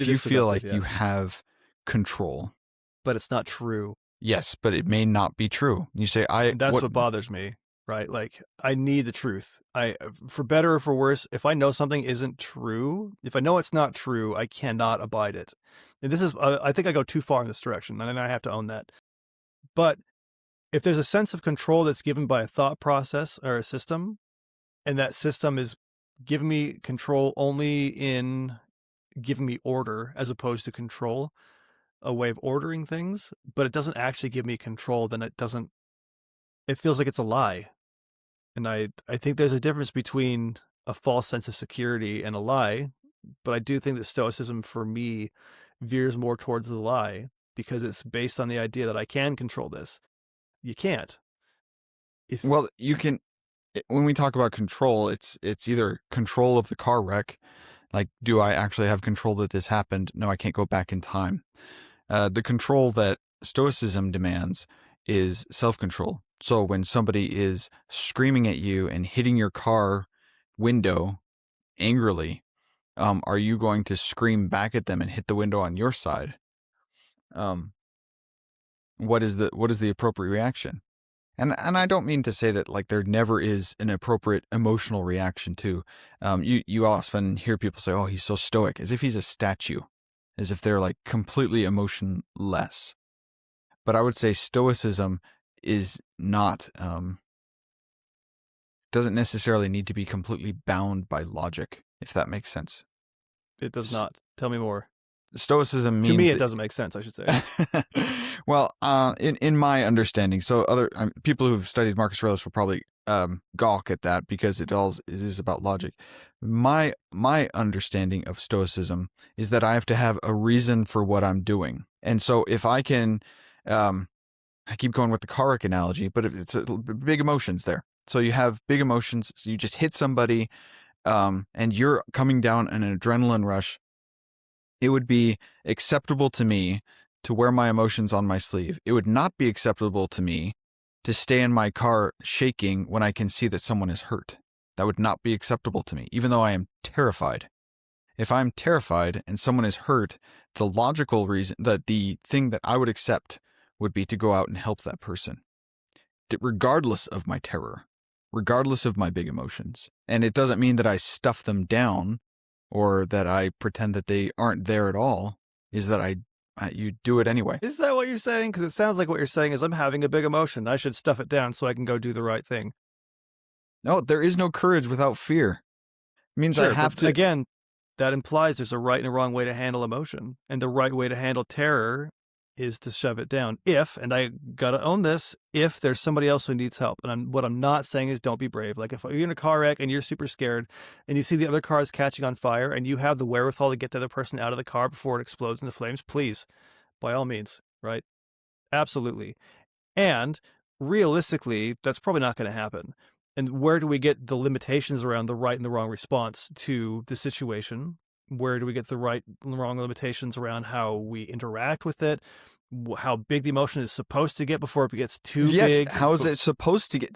If It you is feel seductive, like you yes. have control, But it's not true. yes, but it may not be true. You say, And that's what bothers me, right? Like, I need the truth. For better or for worse, if I know something isn't true, if I know it's not true, I cannot abide it. And this is, I think I go too far in this direction, and I have to own that. But if there's a sense of control that's given by a thought process or a system, and that system is giving me control only in giving me order as opposed to control, a way of ordering things, but it doesn't actually give me control, then it feels like it's a lie. And I think there's a difference between a false sense of security and a lie, but I do think that Stoicism for me veers more towards the lie because it's based on the idea that I can control this. You can't. well, you can, when we talk about control, it's either control of the car wreck, like, do I actually have control that this happened? No, I can't go back in time. The control that Stoicism demands is self-control. So when somebody is screaming at you and hitting your car window angrily, are you going to scream back at them and hit the window on your side? What is the appropriate reaction? And I don't mean to say that like there never is an appropriate emotional reaction to. You often hear people say, "Oh, he's so stoic," as if he's a statue, as if they're like completely emotionless. But I would say Stoicism is not doesn't necessarily need to be completely bound by logic, if that makes sense. It does not. Tell me more. Stoicism means to me, it doesn't make sense, I should say. Well, in my understanding, so other people who've studied Marcus Aurelius will probably gawk at that because it is about logic. My understanding of Stoicism is that I have to have a reason for what I'm doing, and so if I can, I keep going with the car wreck analogy, but it's big emotions there. So you have big emotions. So you just hit somebody, and you're coming down an adrenaline rush. It would be acceptable to me to wear my emotions on my sleeve. It would not be acceptable to me to stay in my car shaking when I can see that someone is hurt. That would not be acceptable to me, even though I am terrified. If I'm terrified and someone is hurt, the logical reason, the thing that I would accept would be to go out and help that person, regardless of my terror, regardless of my big emotions. And it doesn't mean that I stuff them down or that I pretend that they aren't there at all, is that you do it anyway. Is that what you're saying? Because it sounds like what you're saying is I'm having a big emotion. I should stuff it down so I can go do the right thing. No, there is no courage without fear. It means Sure, I have to... Again, that implies there's a right and a wrong way to handle emotion. And the right way to handle terror is to shove it down. And I gotta own this, if there's somebody else who needs help. And what I'm not saying is don't be brave. Like if you're in a car wreck and you're super scared and you see the other car is catching on fire and you have the wherewithal to get the other person out of the car before it explodes into flames, please, by all means, right? Absolutely. And realistically, that's probably not going to happen. And where do we get the limitations around the right and the wrong response to the situation? Where do we get the right and the wrong limitations around how we interact with it? How big the emotion is supposed to get before it gets too big? How is it supposed to get?